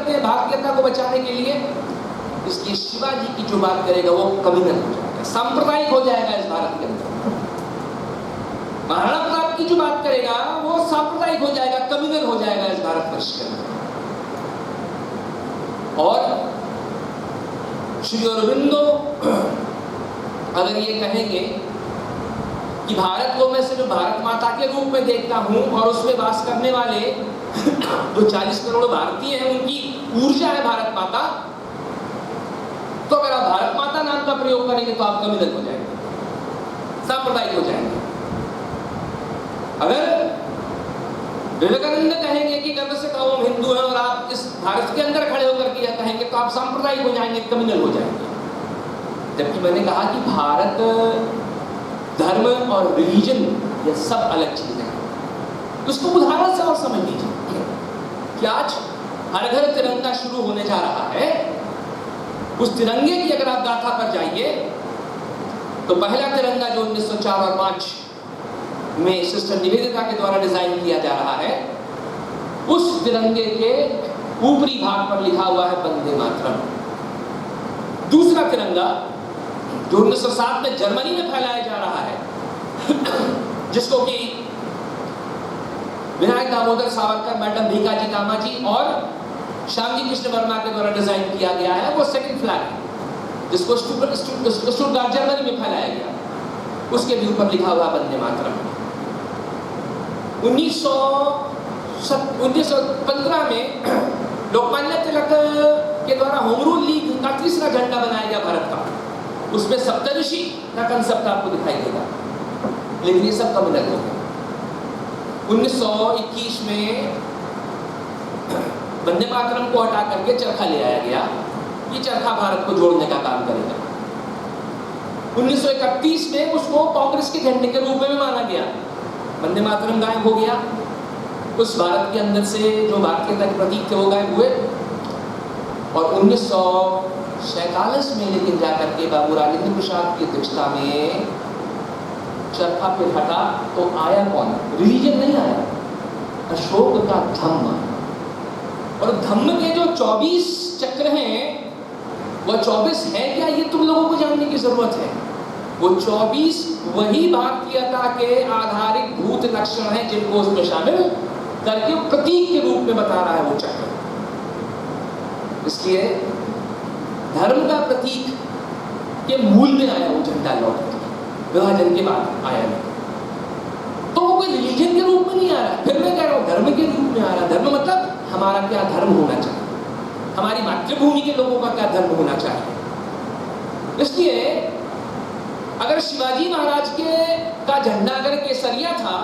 करते हैं भारतीयता को बचाने के लिए। इसलिए शिवाजी की जो बात करेगा वो कम्युनल हो जाएगा, सांप्रदायिक हो जाएगा इस भारत के अंदर। महाराणा प्रताप की जो बात करेगा वो सांप्रदायिक हो जाएगा, कम्युनल हो जाएगा इस भारतवर्ष के अंदर। और श्री अरबिंदो अगर ये कहेंगे कि भारत को मैं सिर्फ भारत माता के रूप में देखता हूं और उसमें वास करने वाले जो 40 करोड़ भारतीय हैं उनकी ऊर्जा है भारत माता, तो अगर आप भारत माता नाम का प्रयोग करेंगे तो आप कम्युनल हो जाएंगे, सांप्रदायिक हो जाएंगे। अगर विवेकानंद कहेंगे कि गर्व से कहो हम हिंदू हैं और आप इस भारत के अंदर खड़े होकर के कहेंगे तो आप सांप्रदायिक हो जाएंगे, कम्युनल हो जाएंगे। जबकि मैंने कहा कि भारत, धर्म और रिलीजन ये सब अलग चीजें हैं। तो उसको उदाहरण से और समझ लीजिए कि आज हर घर तिरंगा शुरू होने जा रहा है। उस तिरंगे की अगर आप गाथा पर जाइए तो पहला तिरंगा जो 1904 और 5 में सिस्टर निवेदिता के द्वारा डिजाइन किया जा रहा है, उस तिरंगे के ऊपरी भाग पर लिखा हुआ है वंदे मातरम। दूसरा तिरंगा जो 1907 में जर्मनी में फैलाया जा रहा है, जिसको कि विनायक दामोदर सावरकर, मैडम भीकाजी कामा जी और श्यामजी कृष्ण वर्मा के द्वारा डिजाइन किया गया है, वो सेकंड फ्लैग है, जिसको स्टुटगार्ट जर्मनी में फैलाया गया। उसके भी ऊपर लिखा हुआ वंदे मातरम। 1915 में लोकमान्य तिलक के द्वारा होम रूल लीग का तीसरा झंडा बनाया गया भारत का। उसमें सप्तऋषि का कंसेप्ट आपको दिखाई देगा, लेकिन ये सब कम्युनल हो गया। 1921 में वंदे मातरम को हटा करके चरखा ले आया गया। ये चरखा भारत को जोड़ने का काम करेगा। 1931 में उसको कांग्रेस के झंडे के रूप में माना गया। वंदे मातरम गायब हो गया। उस भारत के अंदर से जो भारतीयता के प्रतीक थे वो गायब हुए। और 1947 में लेकिन जाकर के बाबू राजेंद्र प्रसाद की अध्यक्षता में चरखा पे हटा तो आया कौन? रिलीजन नहीं आया, अशोक का धम्म। और धम्म के जो 24 चक्र हैं वो 24 है क्या, ये तुम लोगों को जानने की जरूरत है। वो 24 वही भारतीयता के आधारित भूत लक्षण हैं जिनको उसमें शामिल करके प्रतीक के रूप में बता रहा है वो चक्र। इसलिए धर्म का प्रतीक के मूल में आया वो झंडा लौट के, विभाजन के बाद आया नहीं। तो वो कोई रिलीजन के रूप में नहीं आ रहा। फिर मैं कह रहा हूँ धर्म के रूप में आ रहा। धर्म मतलब हमारा क्या धर्म होना चाहिए, हमारी मातृभूमि के लोगों का क्या धर्म होना चाहिए। इसलिए अगर शिवाजी महाराज का झंडा अगर केसरिया था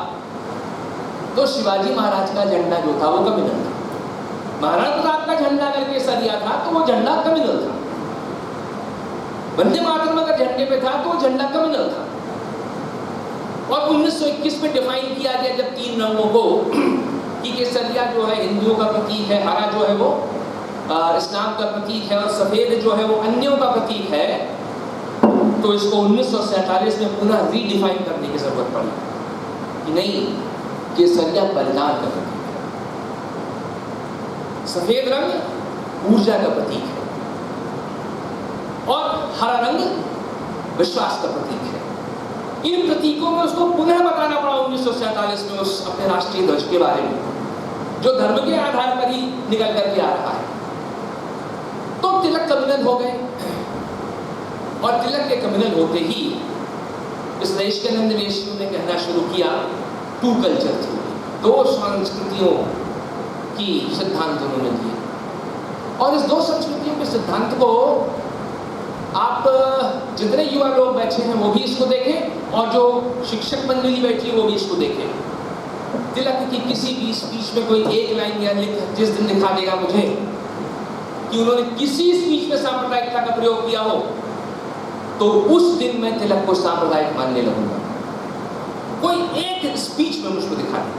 तो शिवाजी महाराज का झंडा जो था वो कम्युनल था। महाराणा प्रताप का झंडा अगर केसरिया था तो वो झंडा कम्युनल था। वंदे मातरम अगर झंडे पे था तो वो झंडा कम्युनल था। और 1921 में डिफाइन किया गया जब 3 रंगों को कि केसरिया जो है हिंदुओं का प्रतीक है, हरा जो है वो इस्लाम का प्रतीक है और सफेद जो है वो अन्यों का प्रतीक है, तो इसको 1947 में पुनः रीडिफाइन करने की जरूरत पड़ी कि नहीं, केसरिया बलिदान का प्रतीक है, सफेद रंग ऊर्जा का प्रतीक है और हरा रंग विश्वास का प्रतीक है। इन प्रतीकों में उसको पुनः बताना पड़ा 1947 में उस अपने राष्ट्रीय ध्वज के बारे में, जो धर्म के आधार पर ही निकल करके आ रहा है। तो तिलक कम्युनल हो गए और तिलक के कम्युनल होते ही इस देश के नंदवेशियों ने कहना शुरू किया 2 कल्चर थी, 2 संस्कृतियों की सिद्धांत उन्होंने दिए। और इस 2 संस्कृतियों के सिद्धांत को आप जितने युवा लोग बैठे हैं वो भी इसको देखें और जो शिक्षक मंडली बैठी है वो भी इसको देखें। तिलक की किसी भी स्पीच में कोई एक लाइन या जिस दिन दिखा देगा मुझे कि उन्होंने किसी स्पीच में सांप्रदायिकता का प्रयोग किया हो, तो उस दिन मैं तिलक को सांप्रदायिक मानने लगूंगा। कोई एक स्पीच में मुझको दिखा दे।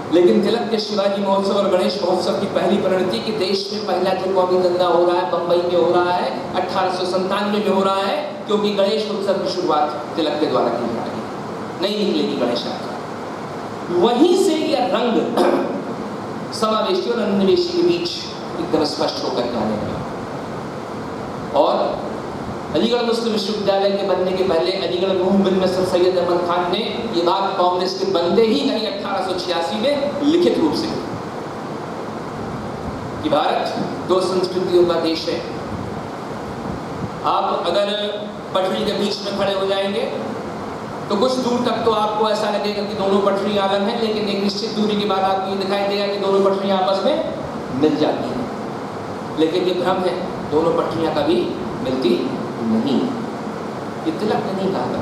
लेकिन तिलक के शिवाजी महोत्सव और गणेश महोत्सव की पहली परिणति कि देश में पहला जो कौमी दंगा हो रहा है बंबई में हो रहा है, 1897 में हो रहा है, क्योंकि गणेश उत्सव की शुरुआत तिलक के द्वारा की जाएगी, नहीं निकलेगी गणेश यात्रा। वहीं से यह रंग समावेशी और अन्वेषी के बीच एकदम स्पष्ट होकर के आने लगा। और अलीगढ़ मुस्लिम विश्वविद्यालय के बनने के पहले अलीगढ़ मुहम्मद बिन नसर सैयद अहमद खान ने ये बात कांग्रेस के बनते ही नहीं 1886 में लिखित रूप से कि भारत दो संस्कृतियों का देश है। आप अगर पटरी के बीच में खड़े हो जाएंगे तो कुछ दूर तक तो आपको ऐसा लगेगा कि दोनों पटरी अलग हैं, लेकिन एक निश्चित दूरी के बाद आपको ये दिखाई देगा कि दोनों पटरियां आपस में मिल जाती हैं। लेकिन ये भ्रम है, दोनों पटरियां कभी मिलती नहीं। ये तिलक ने नहीं कहा था,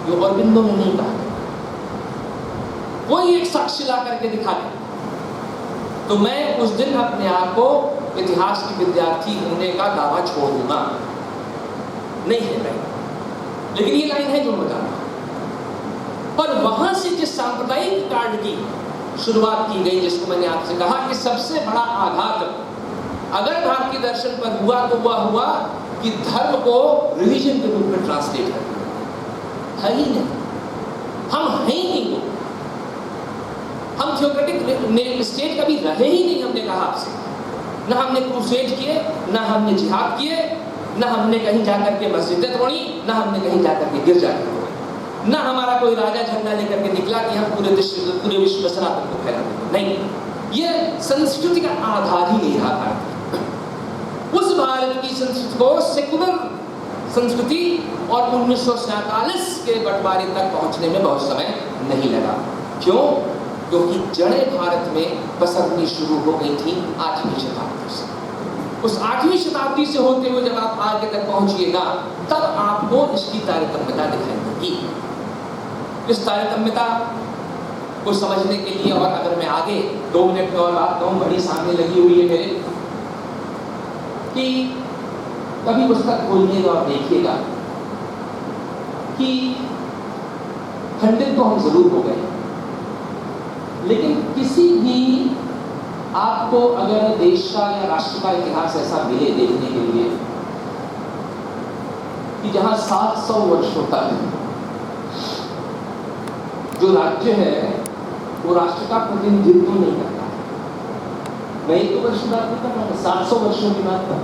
ये अरबिंदो ने नहीं कहा, कोई एक साक्ष्य ला करके दिखा दे तो मैं उस दिन अपने आप को इतिहास के विद्यार्थी होने का दावा छोड़ दूंगा। नहीं है लाइन, लेकिन ये लाइन है जो मैं बता रहा हूं। और वहां से जिस सांप्रदायिक कांड की शुरुआत की गई, जिसको मैंने आपसे कहा कि सबसे बड़ा आघात अगर भारतीय दर्शन पर हुआ तो वह हुआ कि धर्म को रिलीजन के रूप में ट्रांसलेट कर दिया। है ही नहीं, हम हैं ही नहीं वो, हम थियोक्रेटिक स्टेट कभी रहे ही नहीं। हमने कहा आपसे, ना हमने क्रूसेड किए, ना हमने जिहाद किए, ना हमने कहीं जाकर के मस्जिदें तोड़ी, ना हमने कहीं जाकर के गिरजा तोड़ी, ना हमारा कोई राजा झंडा लेकर के निकला कि हम पूरे विश्व में सनातन को फैला देंगे। नहीं, ये संस्कृति का आधार ही नहीं रहा भारत। उस भारत की संस्कृति को सेकुलर संस्कृति और 1947 के बंटवारे तक पहुंचने में बहुत समय नहीं लगा। क्यों? क्योंकि जड़ें भारत में पसरनी शुरू हो गई थी 8वीं शताब्दी से। उस 8वीं शताब्दी से होते हुए जब आप आगे तक पहुंचिएगा तब आपको इसकी तारतम्यता दिखाई देगी। इस तारतम्यता को समझने के लिए, और अगर मैं आगे 2 मिनट में और बात कहूं, बड़ी सामने लगी हुई है मेरे, कि कभी पुस्तक खोलिएगा और देखिएगा कि खंडित तो हम जरूर हो गए, लेकिन किसी भी आपको अगर देश का या राष्ट्र का इतिहास ऐसा मिले देखने के लिए कि जहां 700 वर्षों तक जो राज्य है वो राष्ट्र का प्रतिनिधित्व नहीं करता है। मैं एक वर्ष की बात नहीं कर रहा हूं, 700 वर्षों की बात कर,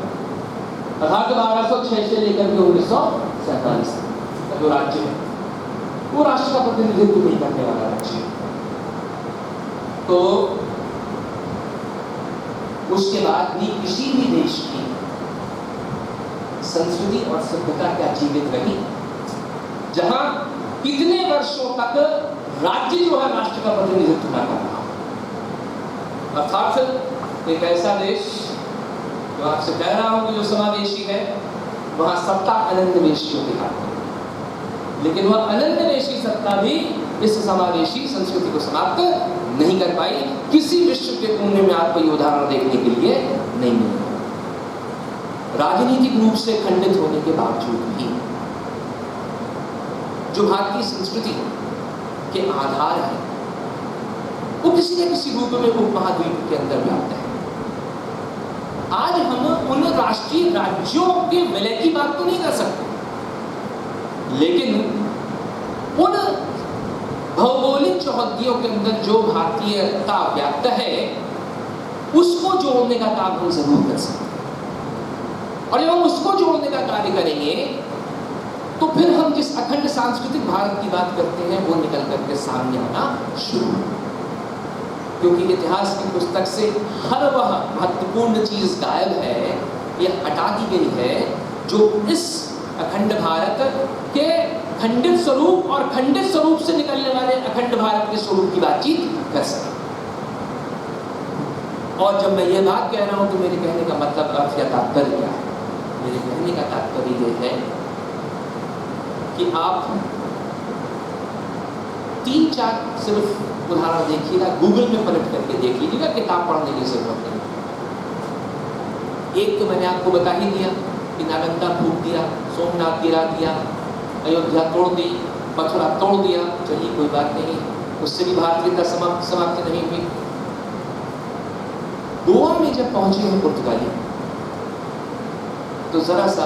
अर्थात 1206 से लेकर के 1947 का जो राज्य है वो राष्ट्र का प्रतिनिधित्व नहीं करने वाला राज्य है। तो उसके बाद भी किसी भी देश की संस्कृति और सभ्यता क्या जीवित रही जहां कितने वर्षों तक राज्य जो है राष्ट्र का प्रतिनिधित्व न कर रहा। अर्थात एक ऐसा देश जो आपसे कह रहा हूं कि जो समावेशी है, वहां सत्ता अनन्वेषियों के हाथ में, लेकिन वह अनन्वेषी सत्ता भी इस समावेशी संस्कृति को समाप्त नहीं कर पाई। किसी विश्व के कोने में आपको ये उदाहरण देखने के लिए नहीं मिलेगा। राजनीतिक रूप से खंडित होने के बावजूद भी जो भारतीय संस्कृति के आधार है वो किसी न किसी रूप में उपमहाद्वीप के अंदर व्याप्त है। आज हम उन राष्ट्रीय राज्यों के विलय की बात तो नहीं कर सकते, लेकिन उन भौगोलिक चौहद्दियों के अंदर जो भारतीयता व्याप्त है उसको जोड़ने का काम हम जरूर कर सकते हैं। और जब हम उसको जोड़ने का कार्य करेंगे तो फिर हम जिस अखंड सांस्कृतिक भारत की बात करते हैं वो निकल करके सामने आना शुरू होगा। क्योंकि इतिहास की पुस्तक से हर वह महत्वपूर्ण चीज गायब है या हटा दी गई है जो इस अखंड भारत के खंडित स्वरूप और खंडित स्वरूप से निकलने वाले अखंड भारत के स्वरूप की बातचीत कर सके। और जब मैं ये बात कह रहा हूं तो मेरे कहने का मतलब अर्थ या तात्पर्य क्या है? मेरे कहने का तात्पर्य ये है कि आप 3-4 सिर्फ उदाहरण देखिएगा, गूगल में पलट करके देख लीजिएगा, किताब पढ़ने की जरूरत नहीं। एक तो मैंने आपको बता ही दिया कि नालंदा फूक दिया, सोमनाथ गिरा दिया, अयोध्या तोड़ दी, मथुरा तोड़ दिया, चलिए कोई बात नहीं, उससे भी भारतीयता समाप्त नहीं हुई। गोवा में जब पहुंचे हैं पुर्तगाली तो जरा सा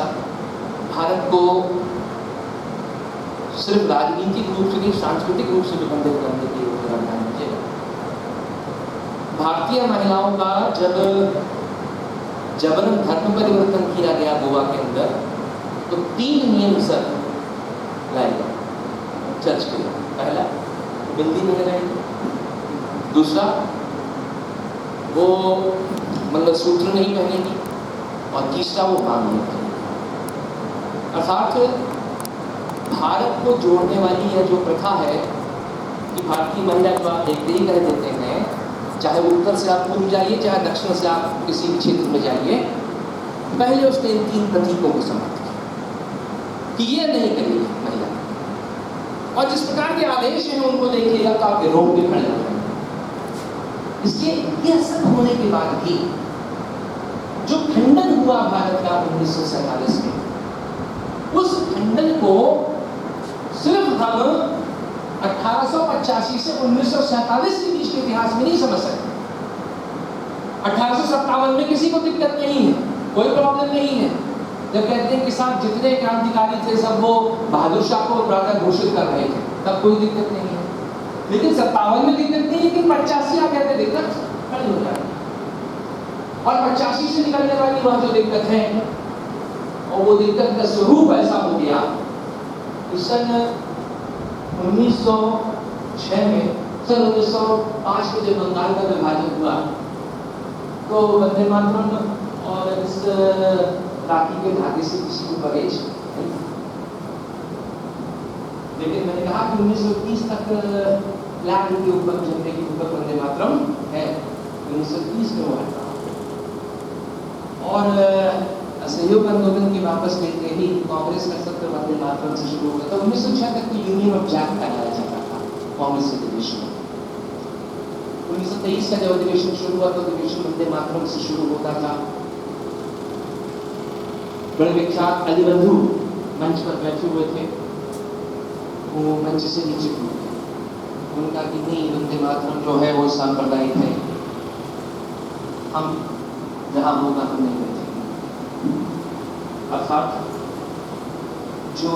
भारत को सिर्फ राजनीतिक रूप से नहीं सांस्कृतिक रूप से विखंडित करने की ध्यान दीजिएगा। भारतीय महिलाओं का जब जबरन धर्म परिवर्तन किया गया गोवा के अंदर, तो 3 नियम सर लाए गए चर्च के लिए। पहला, बिंदी नहीं लगाएंगे। दूसरा, वो मंगलसूत्र नहीं पहनेगी। और तीसरा, वो मांग नहीं करेगी। अर्थात भारत को जोड़ने वाली यह जो प्रथा है कि भारतीय महिला जो आप देखते ही कह देते हैं, चाहे उत्तर से आप पूर्व जाइए, चाहे दक्षिण से आप किसी भी क्षेत्र में जाइए, पहले उसने इन 3 प्रतीकों को समाप्त किया कि ये नहीं करेगी महिला। और जिस प्रकार के आदेश हैं उनको देखिएगा तो आप रोक के खड़े हो जाएंगे। इसलिए यह सब होने के बाद भी जो खंडन हुआ भारत का 1947 में, उस खंडन को सिर्फ हम 1885 से 1947 के बीच के इतिहास में नहीं समझ सकते। 1857 में किसी को दिक्कत नहीं है, कोई प्रॉब्लम नहीं है। जब कहते हैं कि साहब जितने क्रांतिकारी थे सब वो बहादुर शाह को राजा घोषित कर रहे थे, तब कोई दिक्कत नहीं है। लेकिन 57 में दिक्कत नहीं, लेकिन 85 आप कहते दिक्कत खड़ी हो जाएगी। और 85 से निकलने वाली वह जो दिक्कत है, और वो दिक्कत का स्वरूप ऐसा हो गया कि सन 1906 में, सन 1905 में जब बंगाल का विभाजन हुआ, तो वंदे मातरम और इस राखी के धागे से किसी को परहेज नहीं। लेकिन मैंने कहा कि 1930 तक फ्लैग के ऊपर, झंडे के ऊपर वंदे मातरम है। 1930 में हुआ था। और असहयोग आंदोलन के वापस लेते ही कांग्रेस का सत्र वंदे मातरम से शुरू हुआ था। 1906 तक तो यूनियन ऑफ जैक कहलाया जाता था कांग्रेस अधिवेशन में। 1923 का जब अधिवेशन शुरू हुआ तो अधिवेशन वंदे मातरम से शुरू होता था। बड़े विख्यात अली बंधु मंच पर बैठे हुए थे, वो मंच से नीचे कूद गए। उनका कि नहीं, वंदे मातरम जो है वो सांप्रदायिक है, हम जहाँ होगा हम नहीं बैठेंगे। अर्थात जो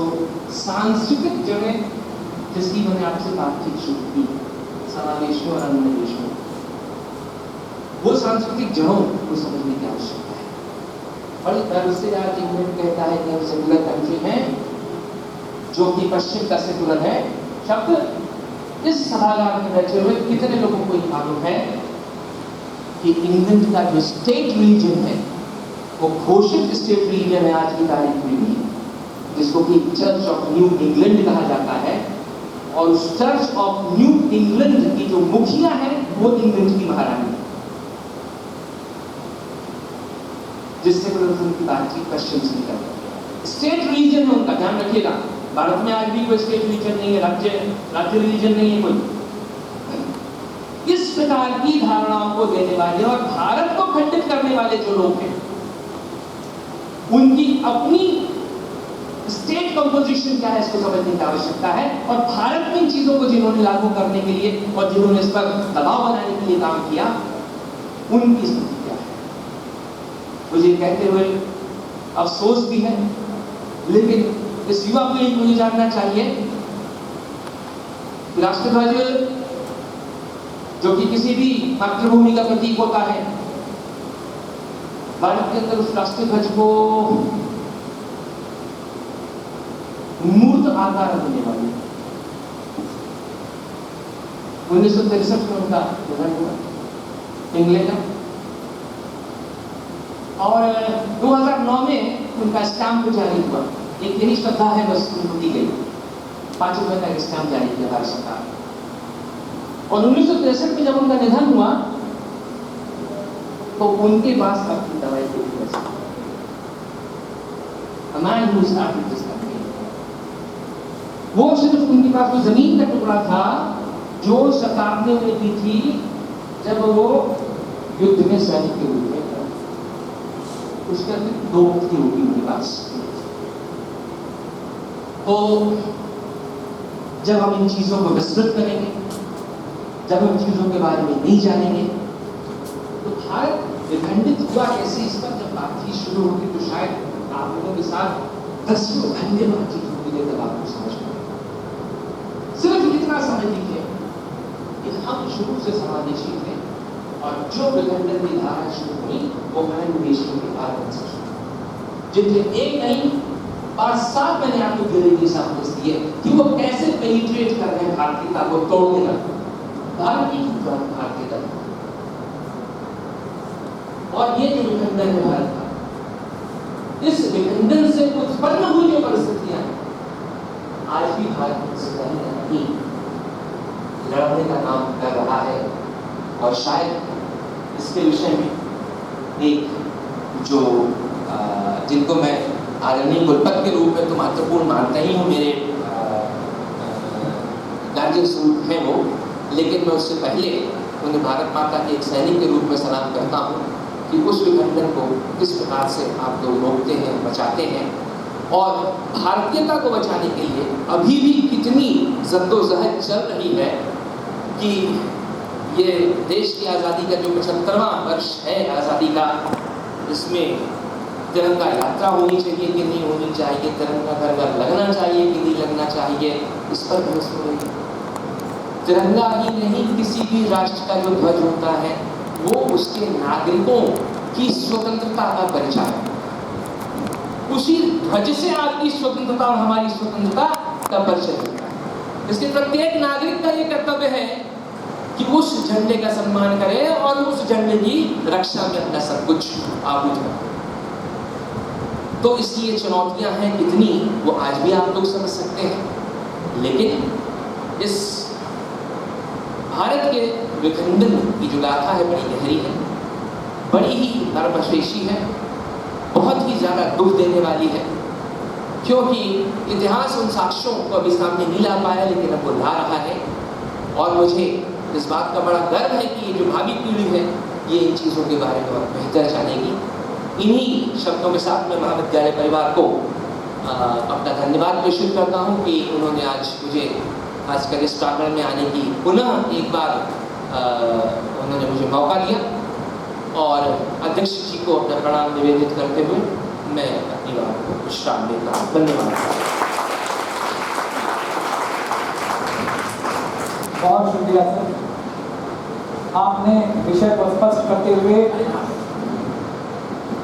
सांस्कृतिक जड़ें जिसकी मैंने आपसे बातचीत शुरू की समावेश में और अनुनिवेश में, वो सांस्कृतिक जड़ों को समझने की आवश्यकता है। बड़ी गर्व से आज इंग्लैंड कहता है कि हम सेकुलर कंट्री हैं, जो कि पश्चिम का सेकुलर है। शब्द इस सभागार में बैठे हुए कितने लोगों को मालूम है कि इंग्लैंड का जो स्टेट रिलीजन है, वो घोषित स्टेट रिलीजन है आज की तारीख में भी, जिसको कि चर्च ऑफ न्यू इंग्लैंड कहा जाता है। और उस चर्च ऑफ न्यू इंग्लैंड की जो मुखिया है वो इंग्लैंड की महारानी, जिससे की बातचीत पश्चिम से निकल स्टेट रिलीजन है उनका, ध्यान रखिएगा। भारत में आज भी कोई स्टेट रिलीजन नहीं है, राज्य रिलीजन नहीं है कोई। इस प्रकार की धारणाओं को देने वाले और भारत को खंडित करने वाले जो लोग हैं, उनकी अपनी स्टेट कंपोजिशन क्या है इसको समझने की आवश्यकता है। और भारत में इन चीजों को जिन्होंने लागू करने के लिए और जिन्होंने इस पर दबाव बनाने के लिए काम किया, उनकी स्थिति क्या है। मुझे कहते हुए अफसोस भी है, लेकिन इस युवा पीढ़ी को ये जानना चाहिए, राष्ट्रध्वज जो कि किसी भी मातृभूमि का प्रतीक होता है, भारत के अंदर उस राष्ट्रध्वज को मूर्त आकार देने वाली 1963 में उनका निधन हुआ इंग्लैंड का। और 2009 में उनका स्टैम्प जारी हुआ। एक यही श्रद्धा है बस उनको दी गई, 5 रुपए का स्टैम्प जारी किया भारत सरकार। और 1963 में जब उनका निधन हुआ तो उनके पास अपनी दवाई को वो सिर्फ उनके पास वो जमीन का टुकड़ा था जो शताब्दियों में दी थी जब वो युद्ध में सैनिक के रूप में था। उसके अंदर 2 मुक्ति होगी उनके पास। तो जब हम इन चीजों को विस्तृत करेंगे, जब हम चीजों के बारे में नहीं जानेंगे, तो भारत विखंडित हुआ कैसे, इस पर जब बातचीत शुरू होगी तो शायद आप लोगों के साथ 10 घंटे बातचीत होगी, तब आपको समझ में आएगा। सिर्फ इतना समझ लीजिए कि हम शुरू से समावेशी थे और जो विखंडन की धारा शुरू हुई वो हमारे निवेशों के पार बन सके, जिनके एक नहीं 5-7 मैंने आपको गिरे सामने दिए कि वो कैसे पेनिट्रेट कर रहे हैं भारतीयता को तोड़ने लगे, भारतीयता। और ये जो विखंडन है भारत का, इस विखंडन से उत्पन्न हुई जो परिस्थितियां आज भी भारत से कहीं ना कहीं लड़ने का काम कर रहा है। और शायद इसके विषय में एक जो जिनको मैं आदरणीय कुलपति के रूप में तो महत्वपूर्ण मानता ही हूँ, मेरे गार्जियन स्वरूप हैं वो, लेकिन मैं उससे पहले उन्हें भारत माता के एक सैनिक के रूप में सलाम करता हूँ कि उस विखंडन को किस प्रकार से आप लोग रोकते हैं, बचाते हैं। और भारतीयता को बचाने के लिए अभी भी कितनी जद्दोजहद चल रही है कि ये देश की आज़ादी का जो 75वां वर्ष है आज़ादी का, इसमें तिरंगा यात्रा होनी चाहिए कि नहीं होनी चाहिए, तिरंगा घर घर लगना चाहिए कि नहीं लगना चाहिए, इस पर बहस हो रही है। तिरंगा ही नहीं, किसी भी राष्ट्र का जो ध्वज होता है वो उसके नागरिकों की स्वतंत्रता का परिचय है। उसी ध्वज से आपकी स्वतंत्रता और हमारी स्वतंत्रता का परिचय होता है। इसके प्रत्येक नागरिक का ये कर्तव्य है कि उस झंडे का सम्मान करे और उस झंडे की रक्षा में अपना सब कुछ आहुत करे। तो इसलिए चुनौतियां हैं कितनी, वो आज भी आप लोग समझ सकते हैं। लेकिन इस भारत के विखंडन की जो गाथा है बड़ी गहरी है, बड़ी ही नर्मस्पेशी है, बहुत ही ज़्यादा दुख देने वाली है, क्योंकि इतिहास उन साक्ष्यों को अभी सामने नहीं ला पाया, लेकिन अब वो ला रहा है। और मुझे इस बात का बड़ा गर्व है कि ये जो भावी पीढ़ी है ये इन चीज़ों के बारे में और बेहतर जानेगी। इन्हीं शब्दों के साथ मैं महाविद्यालय परिवार को अपना धन्यवाद प्रेषित करता हूँ कि उन्होंने आज मुझे खासकर इस प्रांगण में आने की पुनः एक बार उन्होंने मुझे मौका दिया। और अध्यक्ष जी को अपना प्रणाम निवेदित करते हुए मैं अपनी बात को विश्राम देता हूँ। धन्यवाद। बहुत शुक्रिया सर, आपने विषय को स्पष्ट करते हुए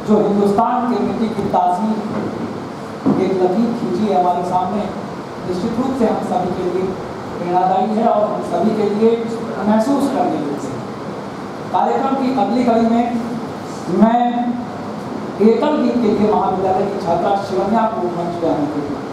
जो हिंदुस्तान की मिट्टी की ताज़ी एक लकीर खींची है हमारे सामने, निश्चित रूप से हम सभी के लिए प्रेरणादायी है और हम सभी के लिए महसूस करने योग्य है। कार्यक्रम की अगली कड़ी में मैं एकल गीत के लिए महाविद्यालय की छात्रा शिवन्या को मंच पर आने के लिए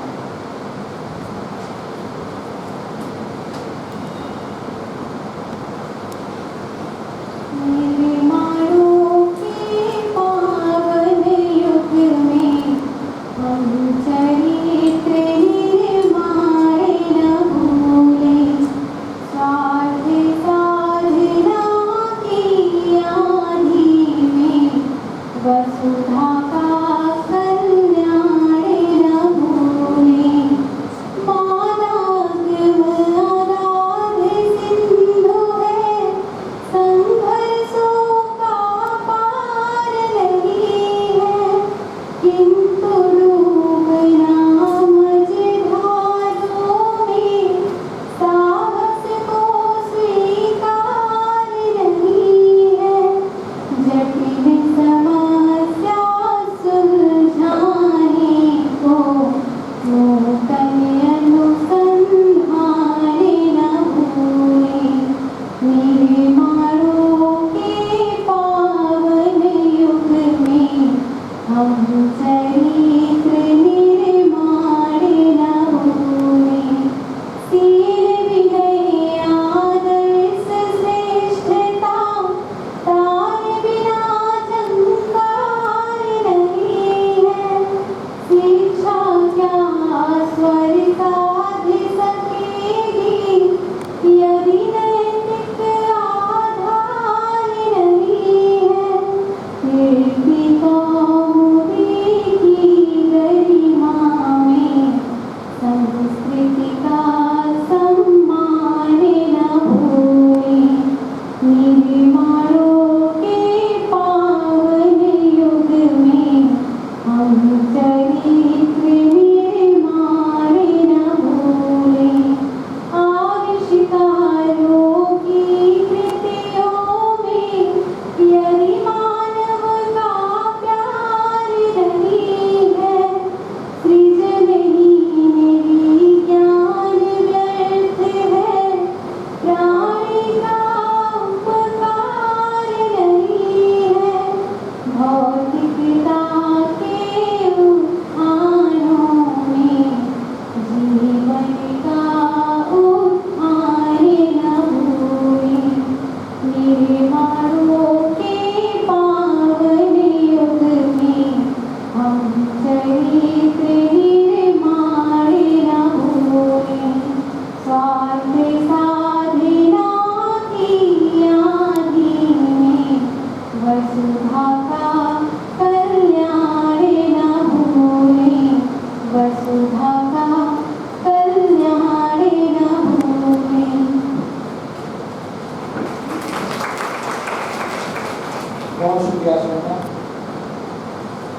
यदि मानव का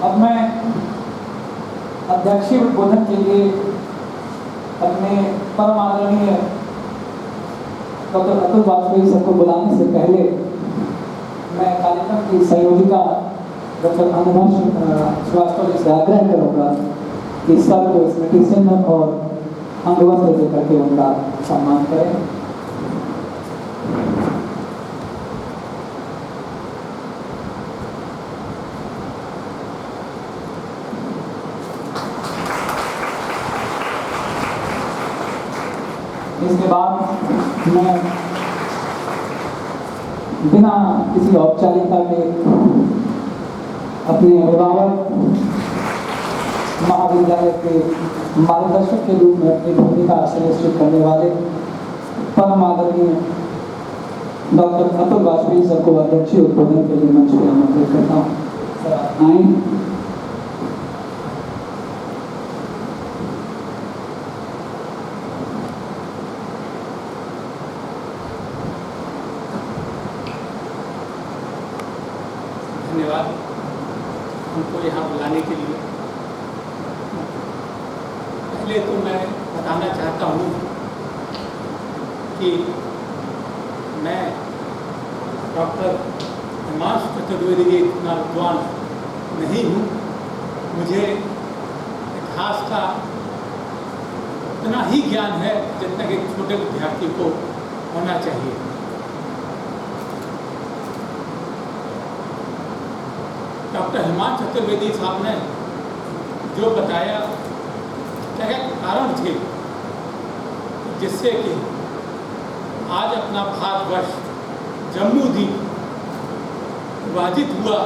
अब मैं अध्यक्षीय उद्बोधन के लिए अपने परम आदरणीय डॉक्टर अतुल वाजपेयी सर को बुलाने से पहले मैं कार्यक्रम की संयोजिका डॉक्टर अनुभा श्रीवास्तव जी से आग्रह करूँगा कि सर को स्मृति चिन्ह और अंगवस्त्र दे करके उनका सम्मान करें। इसके बाद मैं बिना किसी औपचारिकता के अपने अभिभावक महाविद्यालय के मार्गदर्शक के रूप में अपनी भूमिका सुनिश्चित करने वाले परम आदरणीय डॉक्टर अतुल वाजपेयी सर को अध्यक्षीय उद्बोधन के लिए मंच पर आमंत्रित करता हूँ। सर आप आएं। धन्यवाद हमको यहाँ बुलाने के लिए। पहले तो मैं बताना चाहता हूँ कि मैं डॉक्टर हिमांशु चतुर्वेदी के इतना विद्वान नहीं हूँ। मुझे इतिहास का उतना ही ज्ञान है जितना कि छोटे विद्यार्थी को होना चाहिए। डॉक्टर हिमांशु चतुर्वेदी साहब ने जो बताया क्या क्या कारण थे जिससे कि आज अपना भारतवर्ष जम्मू द्वीप विभाजित हुआ,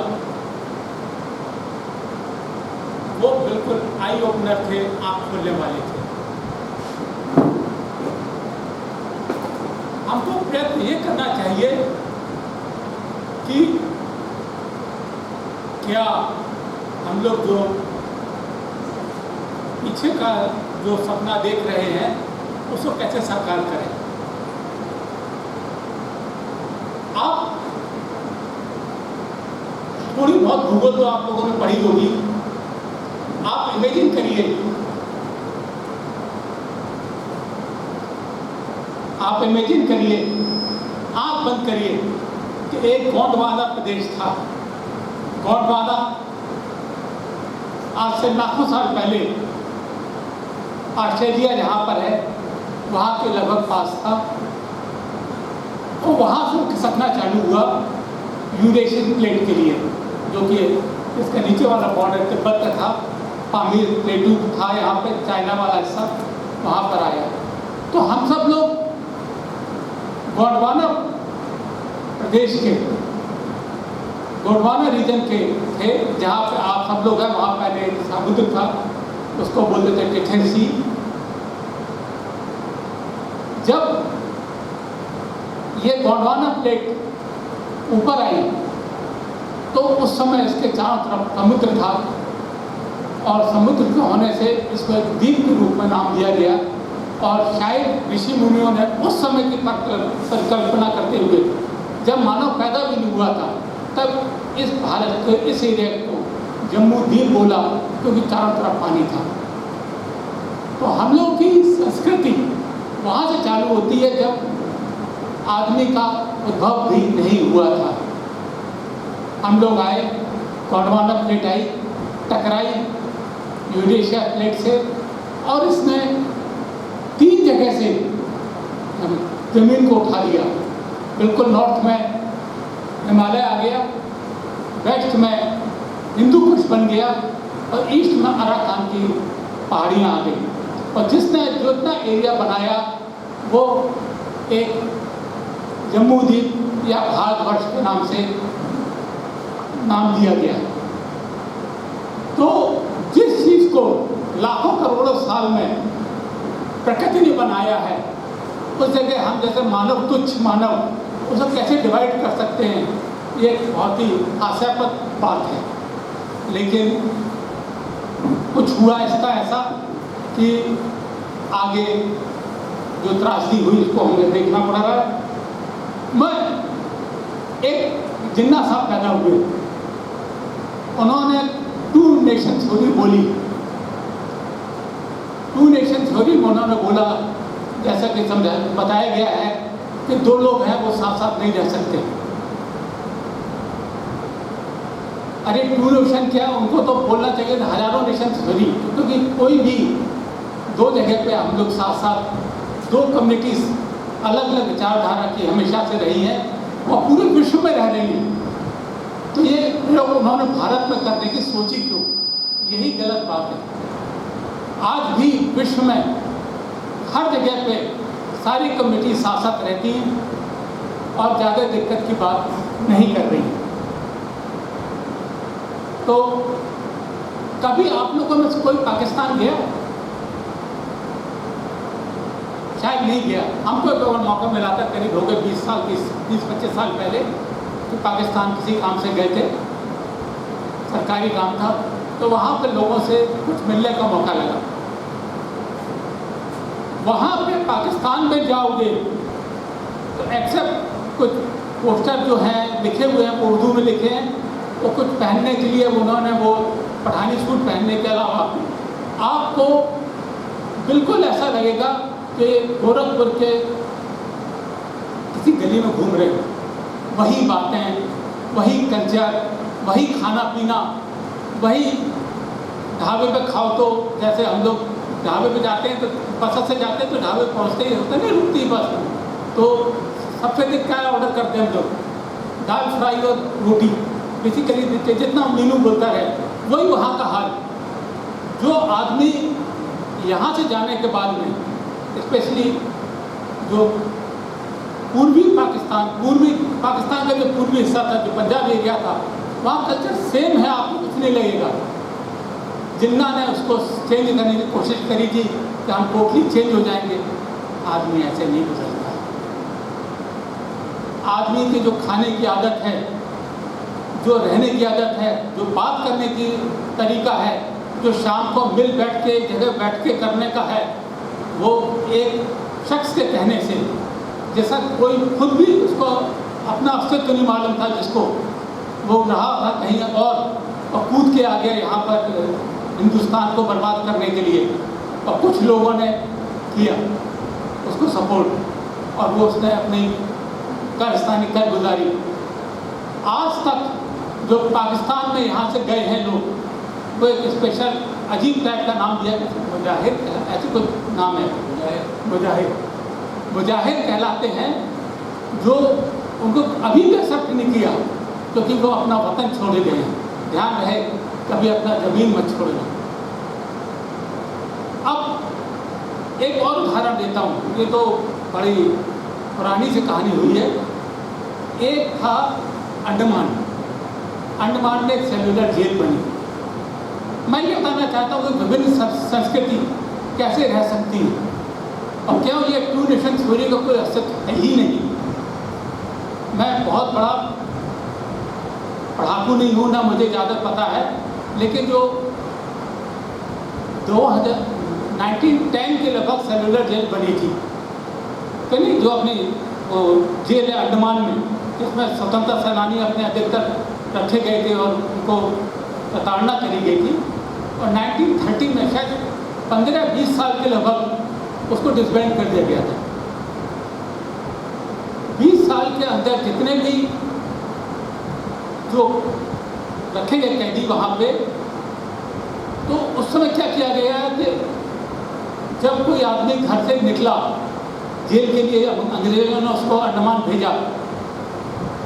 वो बिल्कुल आई ओपनर थे, आँख खोलने वाले थे। हमको प्रयत्न ये करना चाहिए कि क्या हम लोग जो पीछे का जो सपना देख रहे हैं उसको कैसे साकार करें। आप थोड़ी बहुत भूगोल तो आप लोगों ने पढ़ी होगी। आप इमेजिन करिए, आप इमेजिन करिए, आंख बंद करिए कि एक गोंडवाना प्रदेश था। गोंडवाना आज से लाखों साल पहले ऑस्ट्रेलिया जहाँ पर है वहाँ के लगभग पास था। तो वहाँ से खिसकना चालू हुआ यूरेशियन प्लेट के लिए, जो कि इसके नीचे वाला बॉर्डर तिब्बत का था। पामीर प्लेटू था यहाँ पे, चाइना वाला हिस्सा वहाँ पर आया। तो हम सब लोग गोंडवाना प्रदेश के, गोंडवाना रीजन के थे, जहाँ पे आप सब लोग हैं। वहाँ पहले समुद्र था, उसको बोलते थे टिठिन सी। जब ये गोंडवाना प्लेट ऊपर आई तो उस समय इसके चारों तरफ समुद्र था, और समुद्र के होने से इसको द्वीप के रूप में नाम दिया गया। और शायद ऋषि मुनियों ने उस समय की परिकल्पना करते हुए, जब मानव पैदा भी नहीं हुआ था, तब इस भारत के इस एरिया को जम्मू द्वीप बोला, क्योंकि चारों तरफ पानी था। तो हम लोग की संस्कृति वहाँ से चालू होती है जब आदमी का उद्भव भी नहीं हुआ था। हम लोग आए, गोंडवाना प्लेट आई, टकराई यूरेशिया प्लेट से, और इसने 3 जगह से जमीन को उठा लिया। बिल्कुल नॉर्थ में हिमालय आ गया, वेस्ट में हिंदू कुश बन गया, और ईस्ट में अराकान की पहाड़ियाँ आ गई। और जिसने जो इतना एरिया बनाया वो एक जम्मू द्वीप या भारतवर्ष के नाम से नाम दिया गया। तो जिस चीज़ को लाखों करोड़ों साल में प्रकृति ने बनाया है, उस जगह हम जैसे मानव, तुच्छ मानव, उसे कैसे डिवाइड कर सकते हैं, ये एक बहुत ही हास्यास्पद बात है। लेकिन कुछ हुआ इसका ऐसा कि आगे जो त्रासदी हुई उसको हमें देखना पड़ रहा है। मैं एक जिन्ना साहब पैदा हुए, उन्होंने 2 नेशन थ्योरी बोली। टू नेशन थ्योरी में उन्होंने बोला, जैसा कि बताया गया है कि दो लोग हैं वो साथ साथ नहीं रह सकते। अरे टू नेशन क्या, उनको तो बोलना चाहिए था हजारों नेशन थ्योरी, क्योंकि कोई भी दो जगह पे हम लोग साथ साथ, दो कम्युनिटीज अलग अलग विचारधारा की हमेशा से रही हैं और पूरे विश्व में रह रही हैं। तो ये लोग उन्होंने भारत में करने की सोची क्यों? यही गलत बात है। आज भी विश्व में हर जगह पे सारी कम्युनिटी साथ साथ रहती हैं और ज़्यादा दिक्कत की बात नहीं कर रही। तो कभी आप लोगों में से कोई पाकिस्तान गया? शायद नहीं गया। हमको एक बार मौका मिला था, करीब हो गए 20-25 साल पहले, कि पाकिस्तान किसी काम से गए थे, सरकारी काम था, तो वहाँ पे लोगों से कुछ मिलने का मौका लगा। वहाँ पे पाकिस्तान में जाओगे तो एक्सेप्ट कुछ पोस्टर जो हैं लिखे हुए हैं, वो उर्दू में लिखे हैं, वो कुछ पहनने के लिए उन्होंने वो पठानी सूट पहनने के अलावा आपको बिल्कुल ऐसा लगेगा कि गोरखपुर के किसी गली में घूम रहे हो। वही बातें, वही कल्चर, वही खाना पीना, वही ढाबे पे खाओ तो जैसे हम लोग ढाबे पे जाते हैं तो बस से जाते हैं तो ढाबे पहुँचते ही होते नहीं, रुकती बस, तो सबसे अधिक क्या ऑर्डर करते हैं हम लोग? दाल फ्राई और रोटी, बेसिकली जितना मीनू बोलता है वही वहाँ का हाल। जो आदमी यहाँ से जाने के बाद में, स्पेशली जो पूर्वी पाकिस्तान का जो पूर्वी हिस्सा था, जो पंजाब एरिया था, वहाँ कल्चर सेम है, आपको कुछ नहीं लगेगा। जिन्ना ने उसको चेंज करने की कोशिश करी थी कि हम टोटली चेंज हो जाएंगे। आदमी ऐसे नहीं गुजरता। आदमी की जो खाने की आदत है, जो रहने की आदत है, जो बात करने की तरीका है, जो शाम को मिल बैठ के जगह बैठ के करने का है, वो एक शख्स के कहने से, जैसा कोई खुद भी उसको अपना अस्तित्व नहीं मालूम था, जिसको वो रहा था कहीं और कूद के आ गया यहाँ पर हिंदुस्तान को बर्बाद करने के लिए, और कुछ लोगों ने किया उसको सपोर्ट, और वो उसने अपनी कारस्तानी कर गुजारी। आज तक जो पाकिस्तान में यहाँ से गए हैं लोग, वो एक स्पेशल अजीब टाइप का नाम दिया, मुजाहिद, ऐसे कोई नाम है, मुजाहिद कहलाते हैं, जो उनको अभी भी एक्सेप्ट नहीं किया क्योंकि वो अपना वतन छोड़े गए हैं। ध्यान रहे, कभी अपना ज़मीन मत छोड़ना। अब एक और उदाहरण देता हूँ, ये तो बड़ी पुरानी सी कहानी हुई है। एक था अंडमान में एक सेलुलर जेल बनी। मैं ये बताना चाहता हूँ कि विभिन्न संस्कृति कैसे रह सकती है, और क्या ये टू नेशन थ्योरी का कोई अस्तित्व है ही नहीं। मैं बहुत बड़ा पढ़ाकू नहीं हूँ, ना मुझे ज़्यादा पता है, लेकिन जो 1910 के लगभग सेलुलर जेल बनी थी, तो नहीं, जो अपनी जेल है अंडमान में, जिसमें स्वतंत्रता सेनानी अपने अधिकतर रखे गए थे और उनको प्रताड़ना करी गई थी, और 1930 में शायद 15-20 साल के लगभग उसको डिसबैंड कर दिया गया था। 20 साल के अंदर जितने भी जो रखे गए कैदी वहाँ पे, तो उस समय क्या किया गया कि जब कोई आदमी घर से निकला जेल के लिए, अंग्रेजों ने उसको अंडमान भेजा,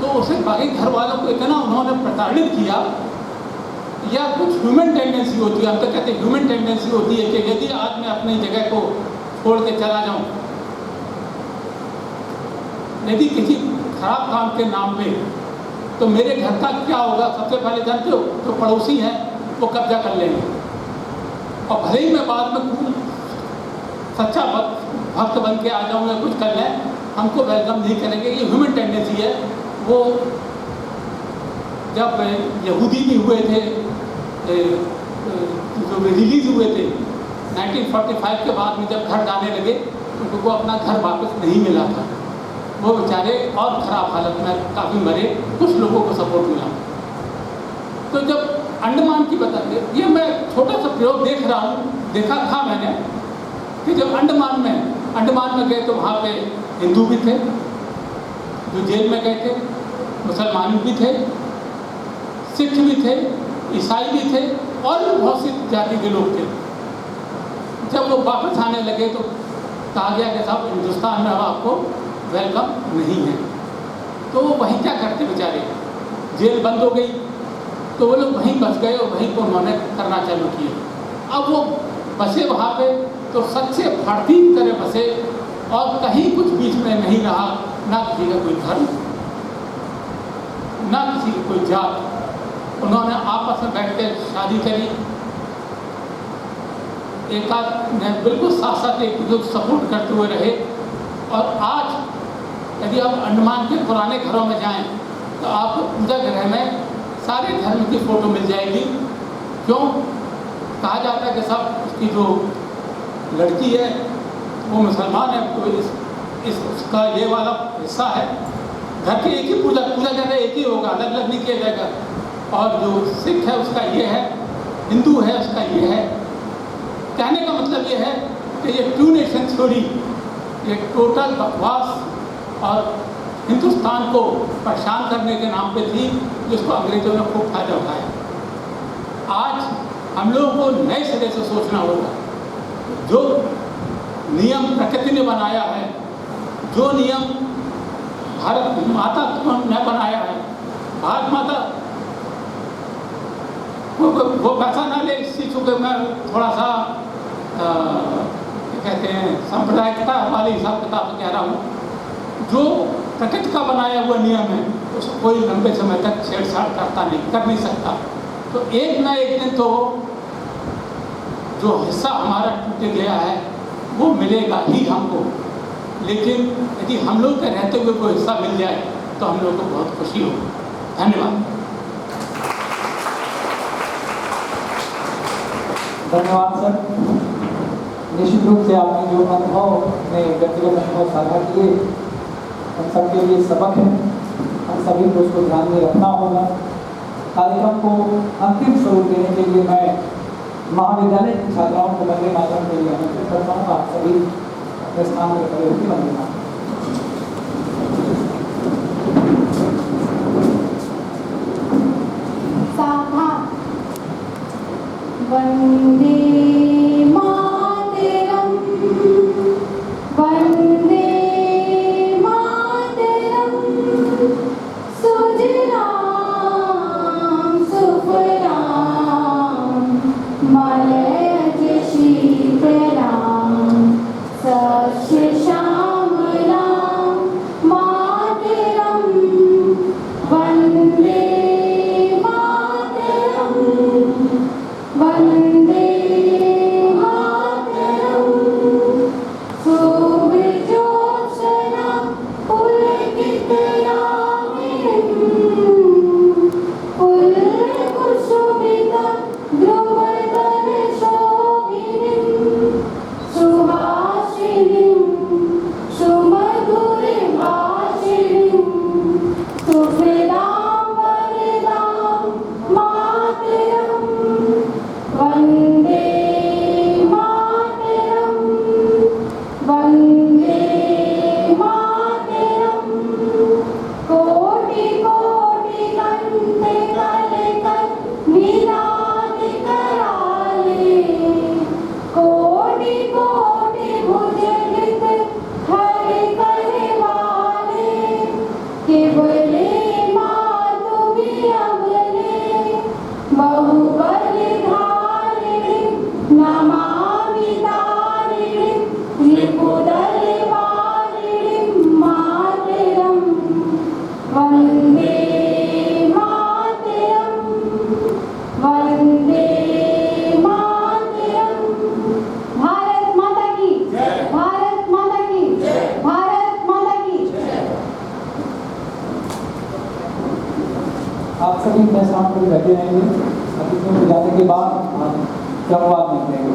तो उसे बाकी घर वालों को इतना उन्होंने प्रताड़ित किया, या कुछ ह्यूमन टेंडेंसी होती है, हम तो कहते हैं ह्यूमन टेंडेंसी होती है कि यदि आज मैं अपनी जगह को छोड़ के चला जाऊं, यदि किसी खराब काम के नाम पे, तो मेरे घर का क्या होगा? सबसे पहले जानते हो, जो पड़ोसी हैं वो कब्जा कर लेंगे, और भले ही मैं बाद में सच्चा भक्त बन के आ जाऊँ या कुछ कर लें, हमको वेलकम नहीं करेंगे। ये ह्यूमन टेंडेंसी है। वो जब यहूदी भी हुए थे, जो रिलीज हुए थे 1945 के बाद में, जब घर जाने लगे, उनको अपना घर वापस नहीं मिला था। वो बेचारे और ख़राब हालत में काफ़ी मरे, कुछ लोगों को सपोर्ट मिला। तो जब अंडमान की ये मैं छोटा सा प्रयोग देख रहा हूँ, देखा था मैंने कि जब अंडमान में गए तो वहाँ पे हिंदू भी थे जो जेल में गए थे, मुसलमान भी थे, सिख भी थे, ईसाई भी थे और भी बहुत सी जाति के लोग थे। जब वो वापस आने लगे तो कहा गया कि साहब हिंदुस्तान में अब आपको वेलकम नहीं है। तो वो वहीं क्या करते बेचारे, जेल बंद हो गई तो वो लोग वहीं बस गए और वहीं को उन्होंने करना चालू किया। अब वो बसे वहाँ पे तो सच्चे फाड़ती की तरह बसे और कहीं कुछ बीच में नहीं रहा, ना किसी का कोई धर्म, ना किसी की कोई जात। उन्होंने आपस में बैठ कर शादी करी, एक आध ने बिल्कुल साथ साथ एक दूसरे को सपोर्ट करते हुए रहे। और आज यदि आप अंडमान के पुराने घरों में जाएं तो आपको पूजा गृह में सारे धर्म की फ़ोटो मिल जाएगी। क्यों? कहा जाता है कि साहब उसकी जो लड़की है वो मुसलमान है तो इसका ये वाला हिस्सा है, घर की एक ही पूजा करना एक ही होगा, अलग अलग नहीं किया जाएगा। और जो सिख है उसका ये है, हिंदू है उसका ये है। कहने का मतलब ये है कि ये टू नेशन थ्योरी ये टोटल बकवास और हिंदुस्तान को परेशान करने के नाम पे थी, जिसको अंग्रेजों ने खूब फायदा उठाया। आज हम लोगों को नए सिरे से सोचना होगा। जो नियम प्रकृति ने बनाया है, जो नियम भारत माता ने बनाया है, भारत माता वो पैसा ना ले। इस चीज़ को मैं थोड़ा सा कहते हैं सांप्रदायिकता वाले हिसाब किताब से कह रहा हूँ। जो प्रकृति का बनाया हुआ नियम है उसको कोई लंबे समय तक छेड़छाड़ कर नहीं सकता। तो एक ना एक दिन तो जो हिस्सा हमारा टूट गया है वो मिलेगा ही हमको। लेकिन यदि हम लोग के रहते हुए कोई हिस्सा मिल जाए तो हम लोग को बहुत खुशी होगी। धन्यवाद। धन्यवाद सर। निश्चित रूप से आपने जो अनुभव अपने व्यक्तिगत अनुभव साझा किए हम सबके लिए सबक है, हम सभी को उसको ध्यान में रखना होगा। कार्यक्रम को अंतिम स्वरूप देने के लिए मैं महाविद्यालय की छात्राओं को वंदे मातरम के लिए आमंत्रित करता हूँ। आप सभी अपने स्थान पर खड़े होकर वंदे मातरम। वंदे मातरम, वंदे मातरम, सुजलाम सुफलाम मलयज शीतलाम सस्य श्यामलाम मातरम, वंदे मातरम, वंदे मातरम, सुब्रजोत्सना पुलकितयामिनीं, पुलकुसुमिता द्रुमदलशोभिनीं, सुहासिनीं सुमधुरभाषिणीं, सुफलां वरदां मातरम्, वंदे मातरम, वंदे मातरम, कोटि कोटि कंठे कलकल निनाद कराले, कोटि कोटि भुजगत हर करने वाले, केवले मातु अबले बहुबलधारिणी नमामि तारिणी, रिपुदलवारिणी मातरम, वंदे मातरम, वंदे मातरम। भारत माता की जय, भारत माता की जय, भारत माता की जय। आप सभी अपने स्थान पर बैठे रहेंगे। अतिथियों को जाने के बाद हम क्रमवार निकलेंगे।